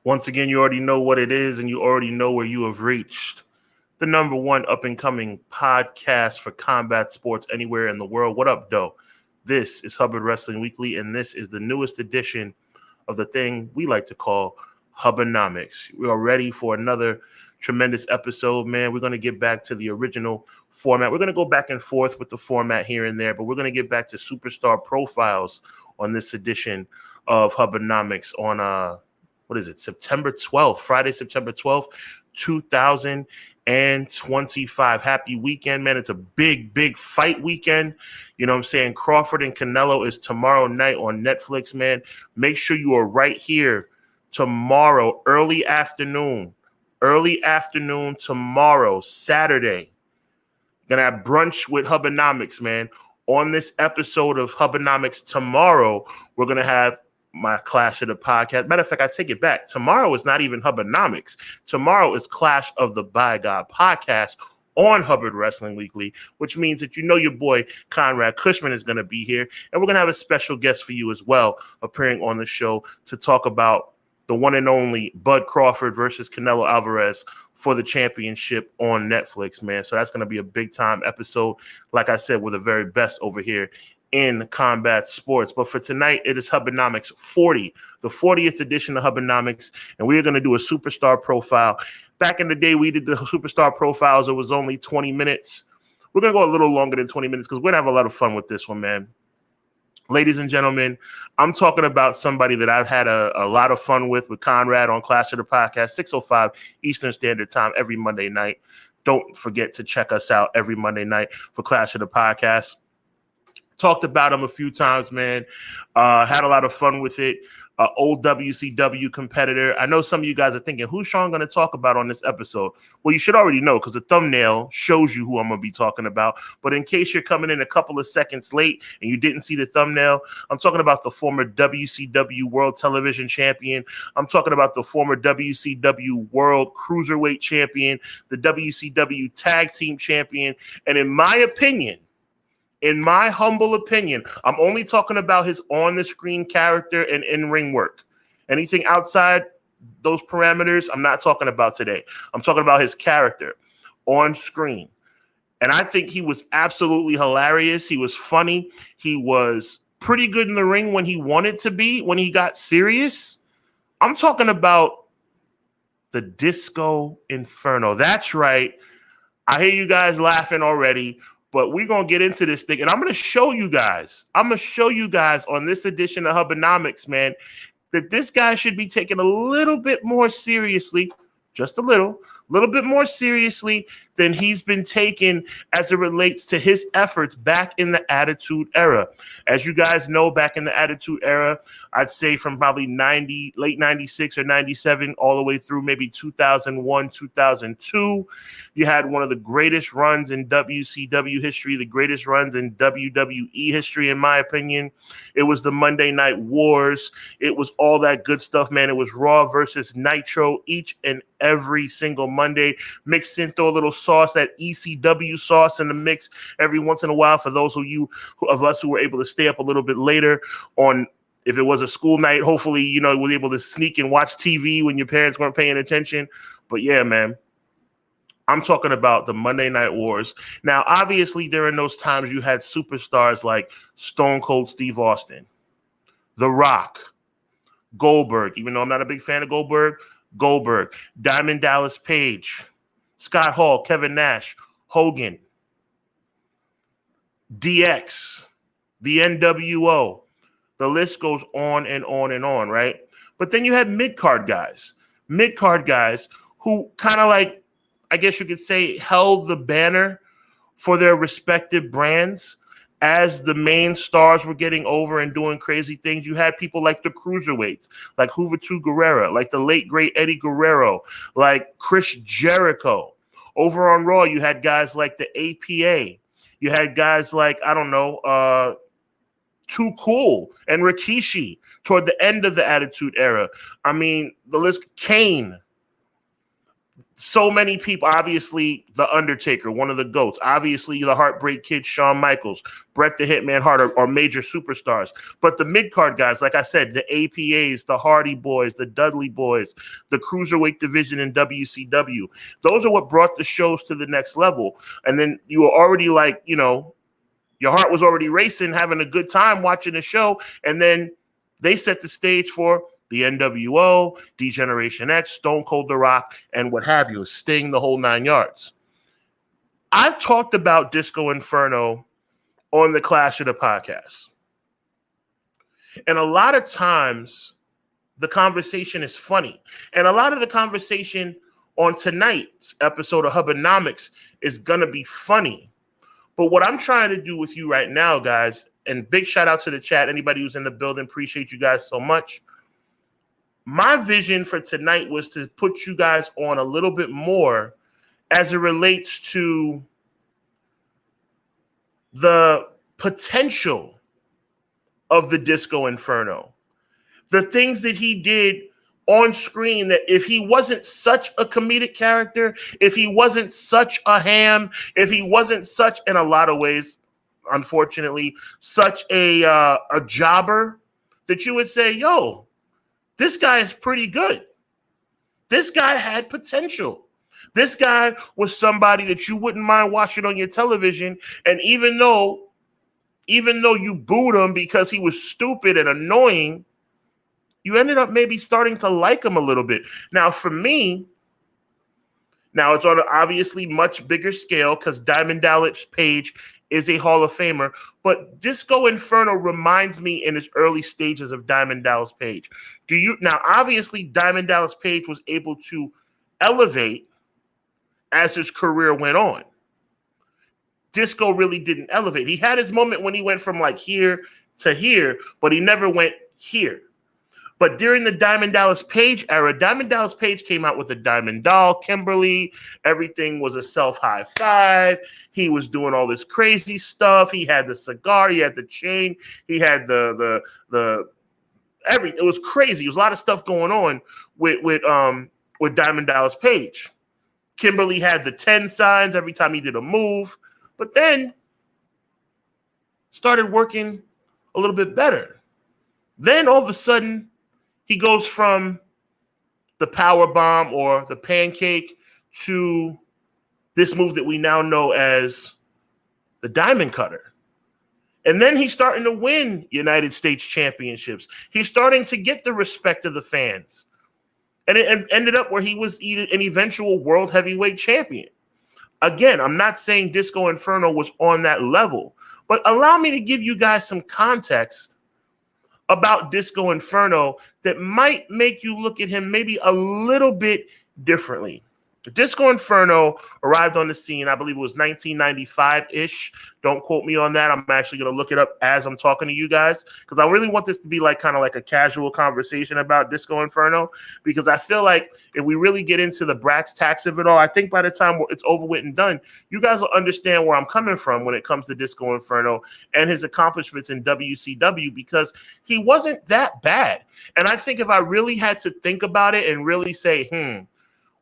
Once again, you already know what it is and you already know where you have reached. The number one up-and-coming podcast for combat sports anywhere in the world. What up, though? This is Hubbard Wrestling Weekly, and this is the newest edition of the thing we like to call HUBBanomics. We are ready for another tremendous episode, man. We're going to get back to the original format. We're going to go back and forth with the format here and there, but we're going to get back to superstar profiles on this edition of HUBBanomics on September 12th, Friday, September 12th, 2025. Happy weekend, man. It's a big fight weekend. You know what I'm saying? Crawford and Canelo is tomorrow night on Netflix, man. Make sure you are right here tomorrow, early afternoon tomorrow, Saturday. Gonna have brunch with HUBBanomics, man. On this episode of HUBBanomics tomorrow, we're gonna have my Clash of the Podcast. Matter of fact, I take it back. Tomorrow is not even HUBBanomics. Tomorrow is Clash of the By God Podcast on Hubbard Wrestling Weekly, which means that you know your boy Conrad Cushman is going to be here. And we're going to have a special guest for you as well, appearing on the show to talk about the one and only Bud Crawford versus Canelo Alvarez for the championship on Netflix, man. So that's going to be a big time episode. Like I said, we're the very best over here in combat sports. But for tonight, it is HUBBanomics 40, the 40th edition of HUBBanomics, and we're going to do a superstar profile. Back in the day, we did the superstar profiles. It was only 20 minutes. We're going to go a little longer than 20 minutes because we're going to have a lot of fun with this one, man. Ladies and gentlemen, I'm talking about somebody that I've had a lot of fun with Conrad on Clash of the Podcast, 6:05 Eastern Standard Time every Monday night. Don't forget to check us out every Monday night for Clash of the Podcast. Talked about him a few times, man. Had a lot of fun with it. Old WCW competitor. I know some of you guys are thinking, who's Sean going to talk about on this episode? Well, you should already know because the thumbnail shows you who I'm going to be talking about. But in case you're coming in a couple of seconds late and you didn't see the thumbnail, I'm talking about the former WCW World Television Champion. I'm talking about the former WCW World Cruiserweight Champion, the WCW Tag Team Champion. And in my humble opinion, I'm only talking about his on-the-screen character and in-ring work. Anything outside those parameters, I'm not talking about today. I'm talking about his character on screen. And I think he was absolutely hilarious. He was funny. He was pretty good in the ring when he wanted to be, when he got serious. I'm talking about the Disco Inferno. That's right. I hear you guys laughing already. But we're going to get into this thing, and I'm going to show you guys on this edition of HUBBanomics, man, that this guy should be taken a little bit more seriously, just a little bit more seriously than he's been taken as it relates to his efforts back in the Attitude Era. As you guys know, back in the Attitude Era, I'd say from probably late 96 or 97 all the way through maybe 2001, 2002, you had one of the greatest runs in WCW history, the greatest runs in WWE history, in my opinion. It was the Monday Night Wars. It was all that good stuff, man. It was Raw versus Nitro each and every single Monday. Mix in, throw a little sauce, that ECW sauce in the mix every once in a while for those of us who were able to stay up a little bit later on. If it was a school night, hopefully, you know, was able to sneak and watch TV when your parents weren't paying attention. But yeah, man, I'm talking about the Monday Night Wars. Now, obviously, during those times, you had superstars like Stone Cold Steve Austin, The Rock, Goldberg, even though I'm not a big fan of Goldberg, Diamond Dallas Page, Scott Hall, Kevin Nash, Hogan, DX, the NWO. The list goes on and on and on, right? But then you had mid-card guys who kind of like, I guess you could say, held the banner for their respective brands as the main stars were getting over and doing crazy things. You had people like the Cruiserweights, like Juventud Guerrera, like the late, great Eddie Guerrero, like Chris Jericho. Over on Raw, you had guys like the APA. You had guys like, I don't know, Too Cool and Rikishi toward the end of the Attitude Era. I mean, the list, Kane, so many people, obviously The Undertaker, one of the GOATs, obviously the Heartbreak Kid, Shawn Michaels, Bret the Hitman Hart are major superstars. But the mid-card guys, like I said, the APAs, the Hardy Boys, the Dudley Boys, the Cruiserweight division in WCW, those are what brought the shows to the next level. And then you were already like, you know, your heart was already racing, having a good time watching the show. And then they set the stage for the NWO, D-Generation X, Stone Cold The Rock, and what have you, Sting, the whole 9 yards. I've talked about Disco Inferno on the Clash of the Podcast. And a lot of times, the conversation is funny. And a lot of the conversation on tonight's episode of HUBBanomics is going to be funny. But what I'm trying to do with you right now, guys, and big shout out to the chat, anybody who's in the building, appreciate you guys so much. My vision for tonight was to put you guys on a little bit more as it relates to the potential of the Disco Inferno. The things that he did on screen, that if he wasn't such a comedic character, if he wasn't such a ham, if he wasn't such, in a lot of ways, unfortunately, such a jobber, that you would say, yo, this guy is pretty good. This guy had potential. This guy was somebody that you wouldn't mind watching on your television. And even though you booed him because he was stupid and annoying, you ended up maybe starting to like him a little bit. Now, for me, now it's on an obviously much bigger scale because Diamond Dallas Page is a Hall of Famer, but Disco Inferno reminds me in its early stages of Diamond Dallas Page. Now, obviously, Diamond Dallas Page was able to elevate as his career went on. Disco really didn't elevate. He had his moment when he went from like here to here, but he never went here. But during the Diamond Dallas Page era, Diamond Dallas Page came out with the Diamond Doll, Kimberly. Everything was a self-high five. He was doing all this crazy stuff. He had the cigar. He had the chain. He had the everything. It was crazy. There was a lot of stuff going on with Diamond Dallas Page. Kimberly had the 10 signs every time he did a move, but then started working a little bit better. Then all of a sudden, he goes from the power bomb or the pancake to this move that we now know as the diamond cutter. And then he's starting to win United States championships. He's starting to get the respect of the fans. And it ended up where he was an eventual world heavyweight champion. Again, I'm not saying Disco Inferno was on that level, but allow me to give you guys some context about Disco Inferno that might make you look at him maybe a little bit differently. Disco Inferno arrived on the scene, I believe it was 1995-ish. Don't quote me on that. I'm actually going to look it up as I'm talking to you guys because I really want this to be like kind of like a casual conversation about Disco Inferno because I feel like if we really get into the brass tacks of it all, I think by the time it's over with and done, you guys will understand where I'm coming from when it comes to Disco Inferno and his accomplishments in WCW because he wasn't that bad. And I think if I really had to think about it and really say,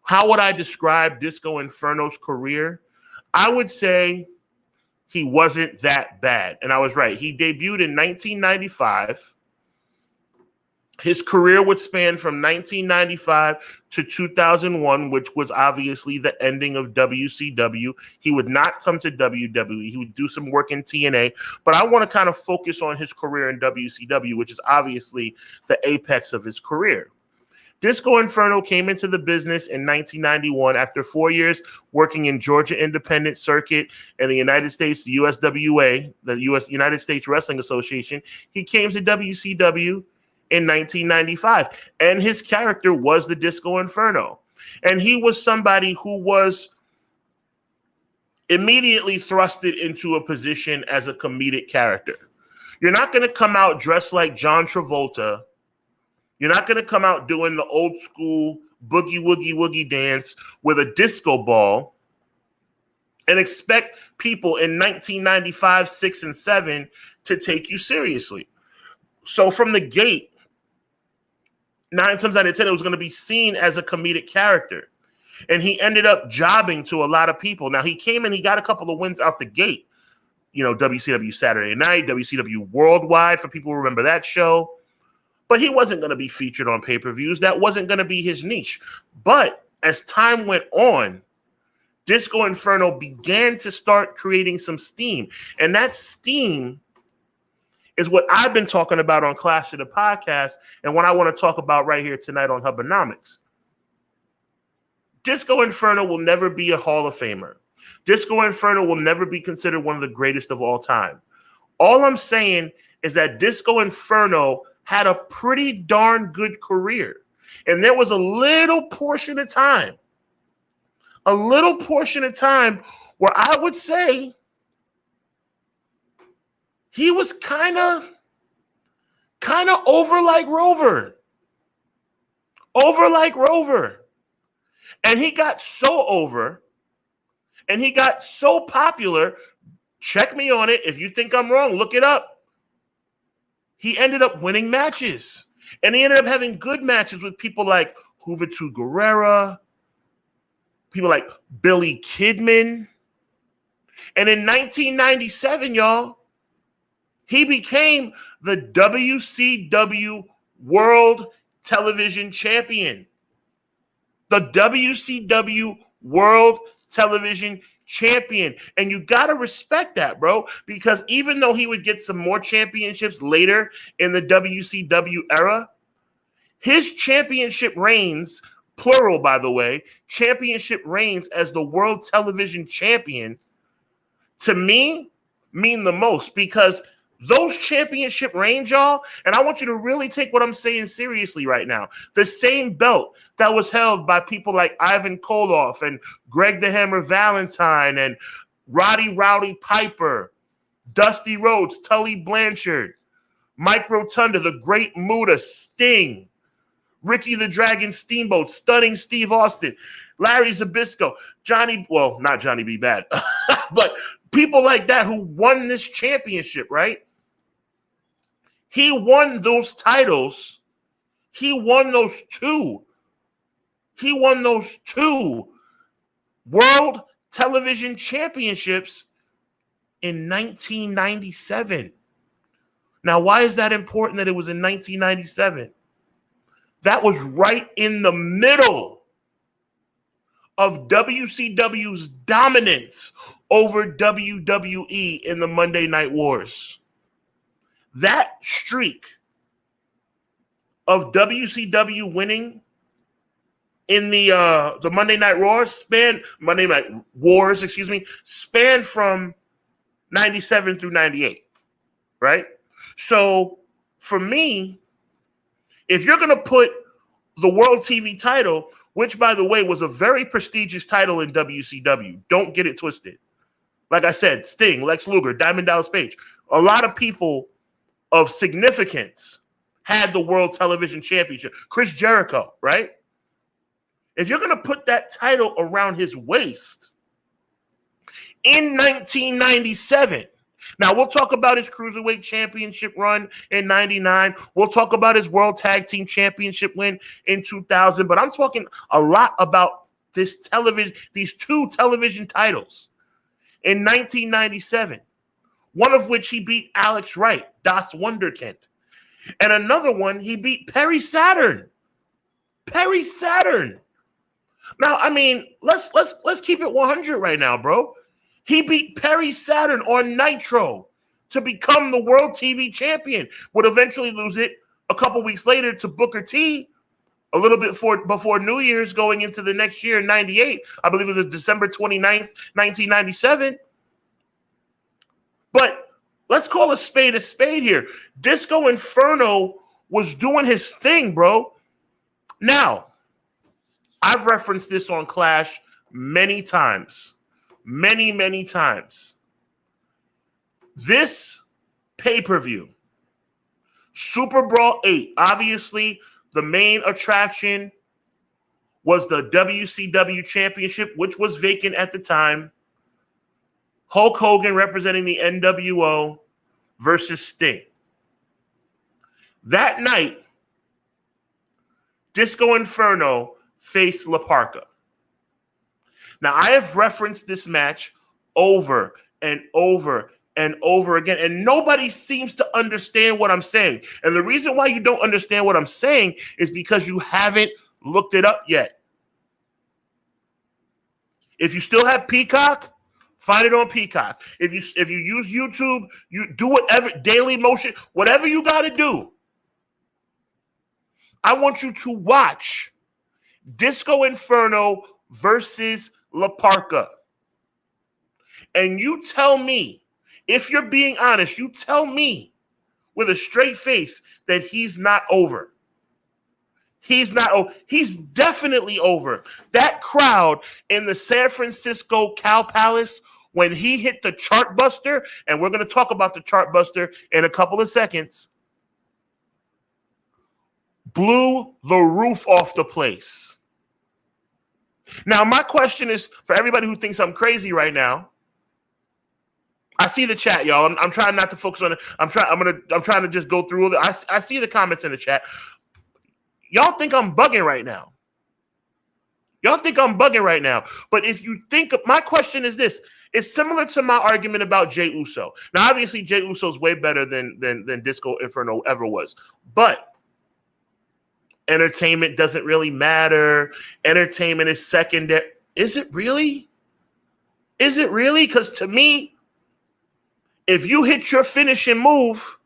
how would I describe Disco Inferno's career? I would say he wasn't that bad. And I was right. He debuted in 1995. His career would span from 1995 to 2001, which was obviously the ending of WCW. He would not come to WWE. He would do some work in TNA. But I want to kind of focus on his career in WCW, which is obviously the apex of his career. Disco Inferno came into the business in 1991 after 4 years working in Georgia Independent Circuit and the United States, the USWA, the United States Wrestling Association. He came to WCW in 1995, and his character was the Disco Inferno. And he was somebody who was immediately thrusted into a position as a comedic character. You're not going to come out dressed like John Travolta. You're not going to come out doing the old school boogie woogie woogie dance with a disco ball and expect people in 1995, 6, and 7 to take you seriously. So from the gate, 9 times out of 10, it was going to be seen as a comedic character. And he ended up jobbing to a lot of people. Now, he came in, he got a couple of wins out the gate. You know, WCW Saturday Night, WCW Worldwide, for people who remember that show. But he wasn't going to be featured on pay-per-views. That wasn't going to be his niche. But as time went on, Disco Inferno began to start creating some steam. And that steam is what I've been talking about on Clash of the Podcast and what I want to talk about right here tonight on HUBBanomics. Disco Inferno will never be a Hall of Famer. Disco Inferno will never be considered one of the greatest of all time. All I'm saying is that Disco Inferno had a pretty darn good career. And there was a little portion of time where I would say he was kind of over like Rover. And he got so over and he got so popular. Check me on it. If you think I'm wrong, look it up. He ended up winning matches. And he ended up having good matches with people like Juventud Guerrera, people like Billy Kidman. And in 1997, y'all, he became the WCW World Television Champion. The WCW World Television Champion. And you got to respect that, bro, because even though he would get some more championships later in the WCW era, his championship reigns, plural, by the way, championship reigns as the World Television Champion, to me, mean the most, because those championship reigns, y'all, and I want you to really take what I'm saying seriously right now. The same belt that was held by people like Ivan Koloff and Greg the Hammer Valentine and Roddy Rowdy Piper, Dusty Rhodes, Tully Blanchard, Mike Rotunda, the Great Muta, Sting, Ricky the Dragon Steamboat, Stunning Steve Austin, Larry Zbyszko, not Johnny B. Bad, but people like that who won this championship, right? He won those titles. He won those two World Television Championships in 1997. Now, why is that important that it was in 1997? That was right in the middle of WCW's dominance over WWE in the Monday Night Wars. That streak of WCW winning in the Monday Night Wars spanned from 97 through 98, right? So for me, if you're going to put the World TV title, which, by the way, was a very prestigious title in WCW, don't get it twisted. Like I said, Sting, Lex Luger, Diamond Dallas Page, a lot of people of significance had the World Television Championship. Chris Jericho, right? If you're going to put that title around his waist in 1997, now we'll talk about his Cruiserweight Championship run in 99. We'll talk about his World Tag Team Championship win in 2000, but I'm talking a lot about these two television titles in 1997. One of which he beat Alex Wright, Das Wunderkind. And another one, he beat Perry Saturn. Now, I mean, let's keep it 100 right now, bro. He beat Perry Saturn on Nitro to become the World TV Champion. Would eventually lose it a couple weeks later to Booker T, a little bit before New Year's going into the next year in 98. I believe it was December 29th, 1997. But let's call a spade here. Disco Inferno was doing his thing, bro. Now, I've referenced this on Clash many times. Many times. This pay-per-view, Super Brawl 8, obviously the main attraction was the WCW Championship, which was vacant at the time. Hulk Hogan representing the NWO versus Sting. That night, Disco Inferno faced La Parka. Now, I have referenced this match over and over and over again, and nobody seems to understand what I'm saying. And the reason why you don't understand what I'm saying is because you haven't looked it up yet. If you still have Peacock, find it on Peacock. If you use YouTube, you do whatever, Daily Motion, whatever you got to do. I want you to watch Disco Inferno versus La Parka. And you tell me, if you're being honest, you tell me with a straight face that he's not over. He's not over. He's definitely over. That crowd in the San Francisco Cow Palace, when he hit the chart buster, and we're going to talk about the chart buster in a couple of seconds, blew the roof off the place. Now, my question is for everybody who thinks I'm crazy right now. I see the chat, y'all. I'm trying not to focus on it. I'm trying to just go through it. I see the comments in the chat. Y'all think I'm bugging right now. But if you think, my question is this. It's similar to my argument about Jey Uso. Now, obviously, Jey Uso is way better than Disco Inferno ever was. But entertainment doesn't really matter. Entertainment is secondary. Is it really? Because to me, if you hit your finishing move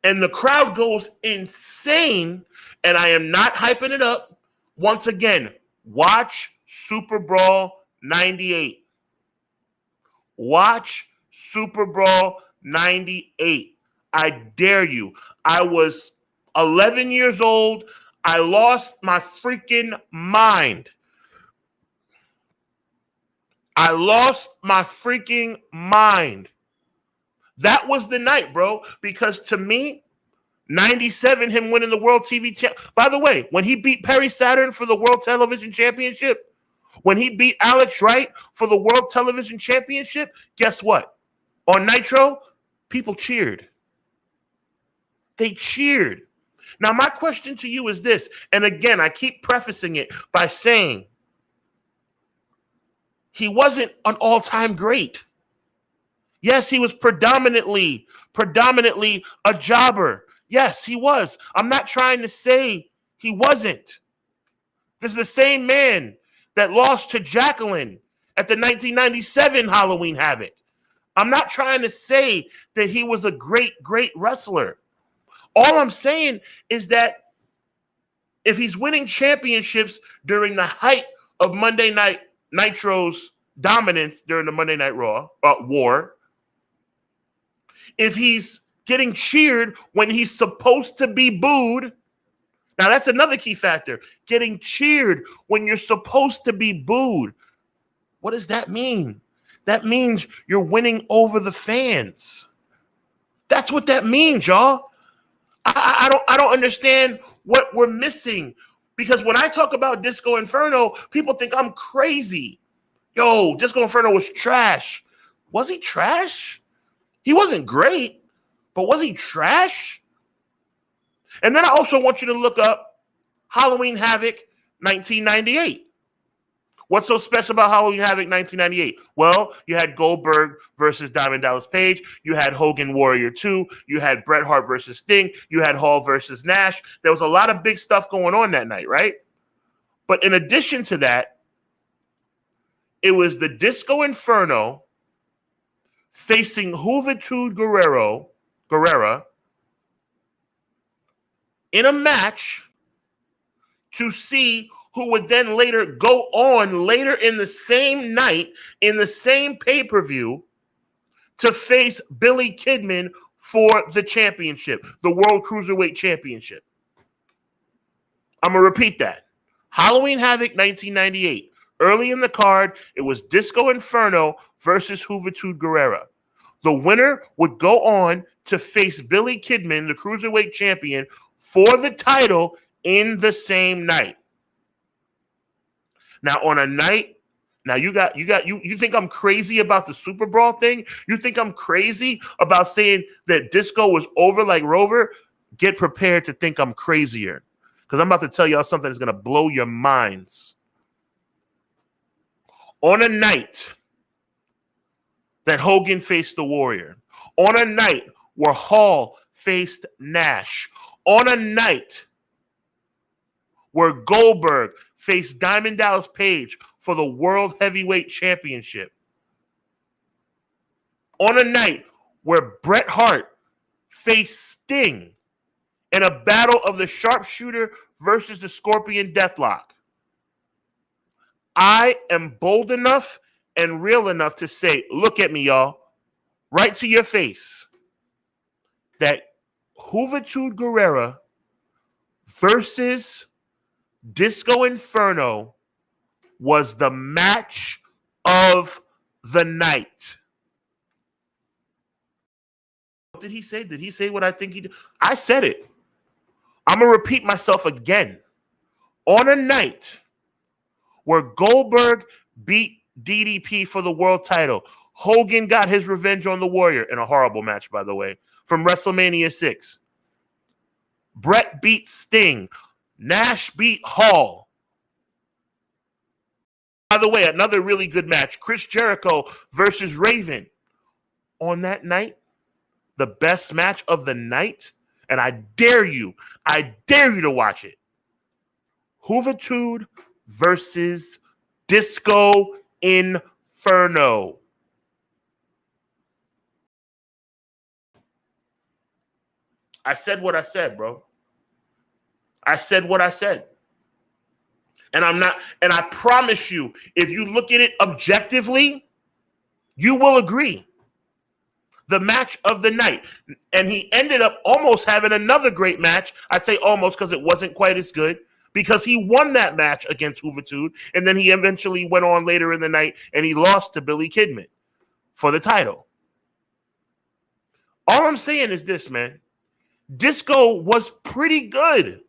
and the crowd goes insane, and I am not hyping it up, once again, watch Super Brawl 98. Watch Super Brawl 98. I dare you. I was 11 years old. I lost my freaking mind. That was the night, bro, because to me, 97, him winning the World TV Championship. By the way, when he beat Perry Saturn for the World Television Championship, when he beat Alex Wright for the World Television Championship, guess what? On Nitro, people cheered. They cheered. Now, my question to you is this, and again, I keep prefacing it by saying he wasn't an all-time great. Yes, he was predominantly a jobber. Yes, he was. I'm not trying to say he wasn't. This is the same man that lost to Jacqueline at the 1997 Halloween Havoc. I'm not trying to say that he was a great wrestler. All I'm saying is that if he's winning championships during the height of Monday Night Nitro's dominance during the Monday Night Raw war, if he's getting cheered when he's supposed to be booed, now that's another key factor. Getting cheered when you're supposed to be booed. What does that mean? That means you're winning over the fans. That's what that means, y'all. I don't understand what we're missing, because when I talk about Disco Inferno, people think I'm crazy. Yo, Disco Inferno was trash. Was he trash? He wasn't great, but was he trash? And then I also want you to look up Halloween Havoc 1998. What's so special about Halloween Havoc 1998? Well, you had Goldberg versus Diamond Dallas Page. You had Hogan Warrior 2. You had Bret Hart versus Sting. You had Hall versus Nash. There was a lot of big stuff going on that night, right? But in addition to that, it was the Disco Inferno facing Juventud Guerrera in a match to see who would then later go on later in the same night, in the same pay-per-view, to face Billy Kidman for the championship, the World Cruiserweight Championship. I'm going to repeat that. Halloween Havoc 1998. Early in the card, it was Disco Inferno versus Juventud Guerrera. The winner would go on to face Billy Kidman, the Cruiserweight Champion, for the title in the same night. Now, on a night, you think I'm crazy about the Super Brawl thing? You think I'm crazy about saying that Disco was over like Rover? Get prepared to think I'm crazier, because I'm about to tell y'all something that's going to blow your minds. On a night that Hogan faced the Warrior, on a night where Hall faced Nash, on a night where Goldberg faced Diamond Dallas Page for the World Heavyweight Championship, on a night where Bret Hart faced Sting in a battle of the Sharpshooter versus the Scorpion Deathlock, I am bold enough and real enough to say, look at me, y'all, right to your face, that Juventud Guerrera versus Disco Inferno was the match of the night. What did he say? Did he say what I think he did? I said it. I'm going to repeat myself again. On a night where Goldberg beat DDP for the world title, Hogan got his revenge on the Warrior in a horrible match, by the way, from WrestleMania 6. Bret beat Sting. Nash beat Hall. By the way, another really good match, Chris Jericho versus Raven. On that night, the best match of the night, and I dare you to watch it. Juventud versus Disco Inferno. I said what I said, bro. I said what I said. And I promise you, if you look at it objectively, you will agree. The match of the night. And he ended up almost having another great match. I say almost because it wasn't quite as good, because he won that match against Juventud, and then he eventually went on later in the night and he lost to Billy Kidman for the title. All I'm saying is this, man. Disco was pretty good.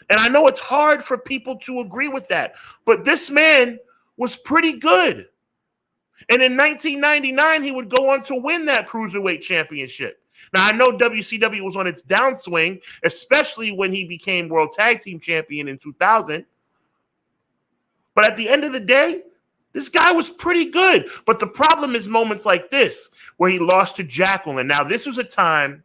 And I know it's hard for people to agree with that, but this man was pretty good. And in 1999, he would go on to win that Cruiserweight Championship. Now, I know WCW was on its downswing, especially when he became World Tag Team Champion in 2000. But at the end of the day, this guy was pretty good. But the problem is moments like this, where he lost to Jacqueline. Now, this was a time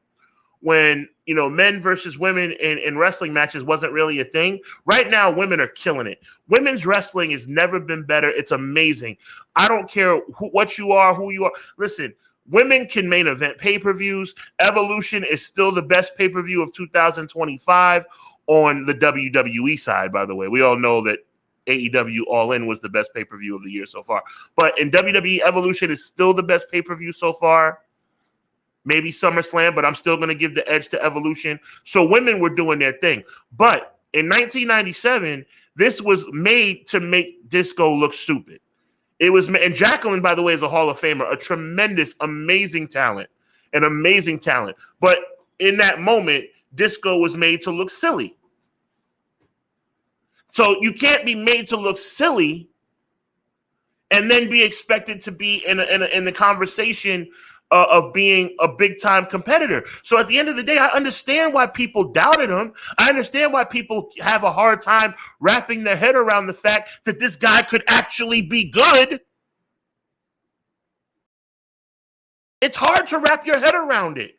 when, you know, men versus women in wrestling matches wasn't really a thing. Right now, women are killing it. Women's wrestling has never been better. It's amazing. I don't care what you are, who you are. Listen, women can main event pay-per-views. Evolution is still the best pay-per-view of 2025 on the WWE side, by the way. We all know that AEW All In was the best pay-per-view of the year so far. But in WWE, Evolution is still the best pay-per-view so far. Maybe SummerSlam, but I'm still going to give the edge to Evolution. So women were doing their thing. But in 1997, this was made to make Disco look stupid. It was, and Jacqueline, by the way, is a Hall of Famer, a tremendous, amazing talent, an amazing talent. But in that moment, Disco was made to look silly. So you can't be made to look silly and then be expected to be in the conversation of being a big-time competitor. So at the end of the day, I understand why people doubted him. I understand why people have a hard time wrapping their head around the fact that this guy could actually be good. It's hard to wrap your head around it.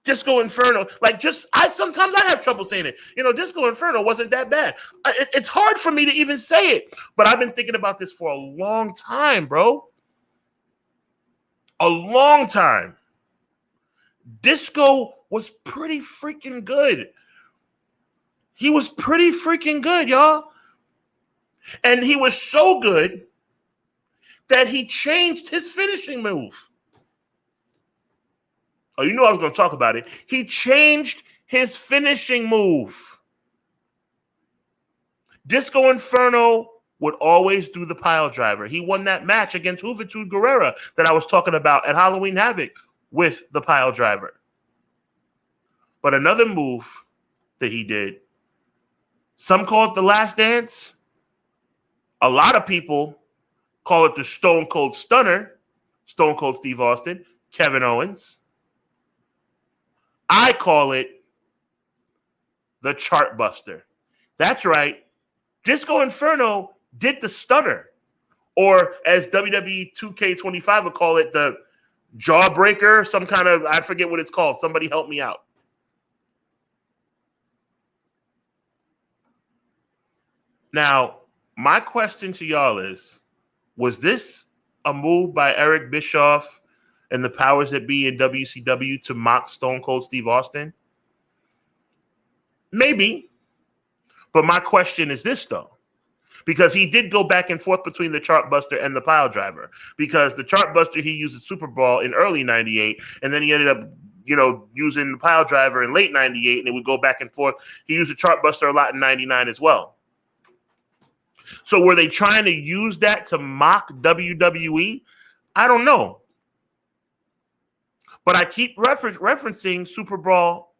Disco Inferno, sometimes I have trouble saying it. You know, Disco Inferno wasn't that bad. It's hard for me to even say it, but I've been thinking about this for a long time, bro. A long time. Disco was pretty freaking good. He was pretty freaking good, y'all. And he was so good that he changed his finishing move. Oh, you know I was going to talk about it. He changed his finishing move. Disco Inferno would always do the pile driver. He won that match against Juventud Guerrera that I was talking about at Halloween Havoc with the pile driver. But another move that he did, some call it the Last Dance. A lot of people call it the Stone Cold Stunner, Stone Cold Steve Austin, Kevin Owens. I call it the Chart Buster. That's right. Disco Inferno did the stunner or as WWE 2K25 would call it, the jawbreaker, some kind of, I forget what it's called. Somebody help me out. Now, my question to y'all is, was this a move by Eric Bischoff and the powers that be in WCW to mock Stone Cold Steve Austin? Maybe. But my question is this, though. Because he did go back and forth between the Chartbuster and the Pile Driver. Because the Chartbuster, he used the Superball in early 98, and then he ended up, using the Pile Driver in late 98, and it would go back and forth. He used the Chartbuster a lot in 99 as well. So were they trying to use that to mock WWE? I don't know. But I keep referencing Super Bowl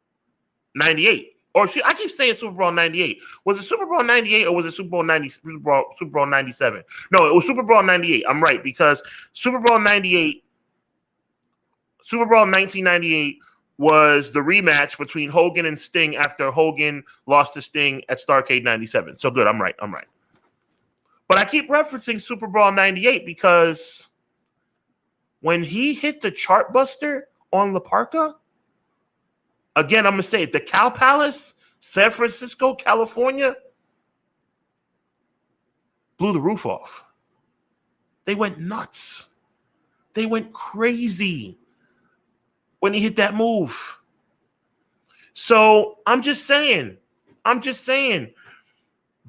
98. Or I keep saying Super Bowl 98. Was it Super Bowl 98 or was it Super Bowl 97? No, it was Super Bowl 98. I'm right, because Super Bowl 1998 was the rematch between Hogan and Sting after Hogan lost to Sting at Starrcade 97. So good, I'm right. But I keep referencing Super Bowl 98 because when he hit the Chartbuster on La Parka, again, I'm going to say it, the Cow Palace, San Francisco, California, blew the roof off. They went nuts. They went crazy when he hit that move. So I'm just saying,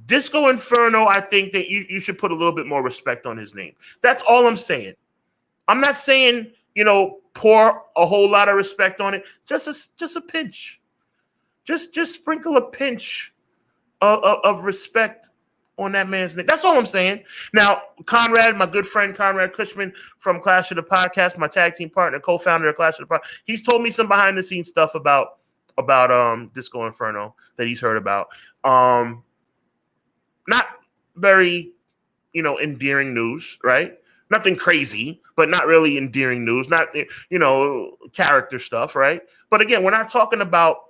Disco Inferno, I think that you should put a little bit more respect on his name. That's all I'm saying. I'm not saying, pour a whole lot of respect on it. Just a pinch. Just sprinkle a pinch of respect on that man's name. That's all I'm saying. Now, Conrad, my good friend Conrad Cushman from Clash of the Podcast, my tag team partner, co-founder of Clash of the Podcast, he's told me some behind-the-scenes stuff about Disco Inferno that he's heard about. Not very, endearing news, right? Nothing crazy, but not really endearing news. Not, character stuff, right? But again, we're not talking about,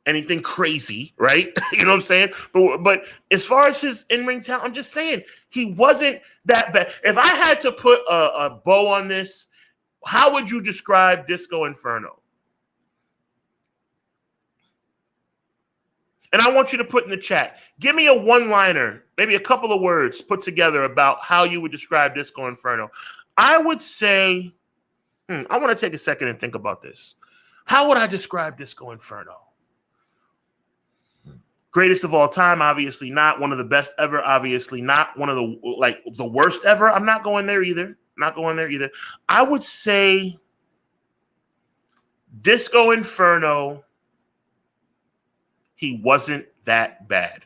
anything crazy, right? You know what I'm saying? But as far as his in-ring talent, I'm just saying he wasn't that bad. If I had to put a bow on this, how would you describe Disco Inferno? And I want you to put in the chat, give me a one-liner, maybe a couple of words put together about how you would describe Disco Inferno. I would say, I want to take a second and think about this. How would I describe Disco Inferno? Greatest of all time, obviously not. One of the best ever, obviously not. One of the worst ever. I'm not going there either. I would say Disco Inferno, he wasn't that bad.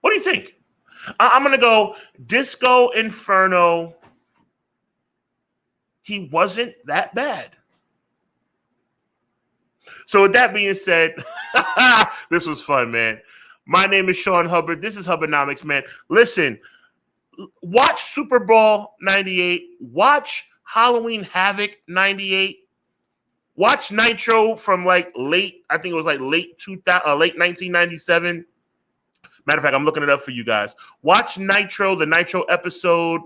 What do you think? I'm going to go Disco Inferno, he wasn't that bad. So with that being said, this was fun, man. My name is Sean Hubbard. This is HUBBanomics, man. Listen, watch Super Bowl 98. Watch Halloween Havoc 98. Watch Nitro from late 1997. Matter of fact, I'm looking it up for you guys. Watch Nitro, the Nitro episode,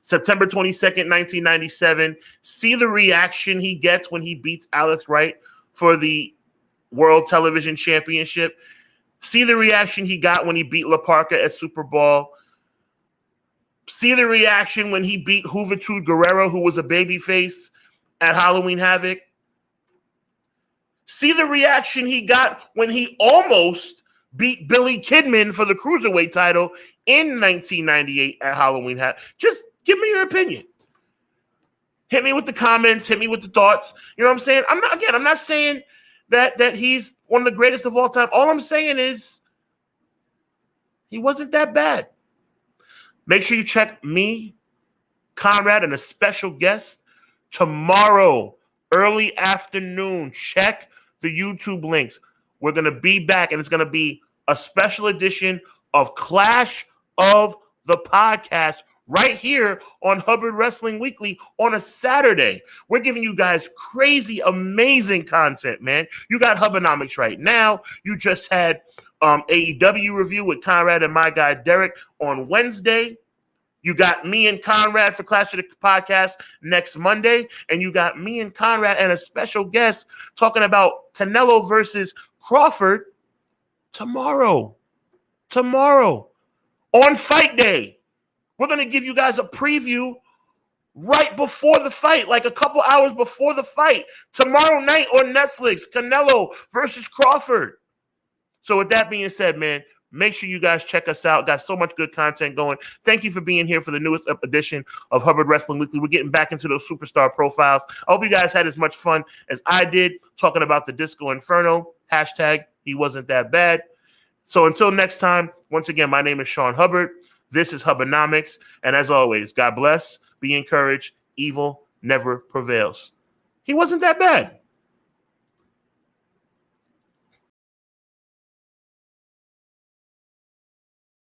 September 22nd, 1997. See the reaction he gets when he beats Alex Wright for the World Television Championship. See the reaction he got when he beat La Parka at Super Bowl. See the reaction when he beat Juventud Guerrero, who was a babyface, at Halloween Havoc. See the reaction he got when he almost beat Billy Kidman for the Cruiserweight title in 1998 at Halloween Havoc. Just give me your opinion. Hit me with the comments. Hit me with the thoughts. You know what I'm saying? I'm not saying that he's one of the greatest of all time. All I'm saying is he wasn't that bad. Make sure you check me, Conrad, and a special guest tomorrow, early afternoon. Check the YouTube links. We're going to be back, and it's going to be a special edition of Clash of the Podcast right here on Hubbard Wrestling Weekly on a Saturday. We're giving you guys crazy, amazing content, man. You got HUBBanomics right now. You just had AEW review with Conrad and my guy Derek on Wednesday. You got me and Conrad for Clash of the Podcast next Monday. And you got me and Conrad and a special guest talking about Canelo versus Crawford tomorrow. Tomorrow on Fight Day. We're going to give you guys a preview right before the fight, like a couple hours before the fight. Tomorrow night on Netflix, Canelo versus Crawford. So with that being said, man, make sure you guys check us out. Got so much good content going. Thank you for being here for the newest edition of Hubbard Wrestling Weekly. We're getting back into those superstar profiles. I hope you guys had as much fun as I did talking about the Disco Inferno. Hashtag he wasn't that bad. So until next time, once again, my name is Sean Hubbard. This is HUBBanomics. And as always, God bless, be encouraged, evil never prevails. He wasn't that bad.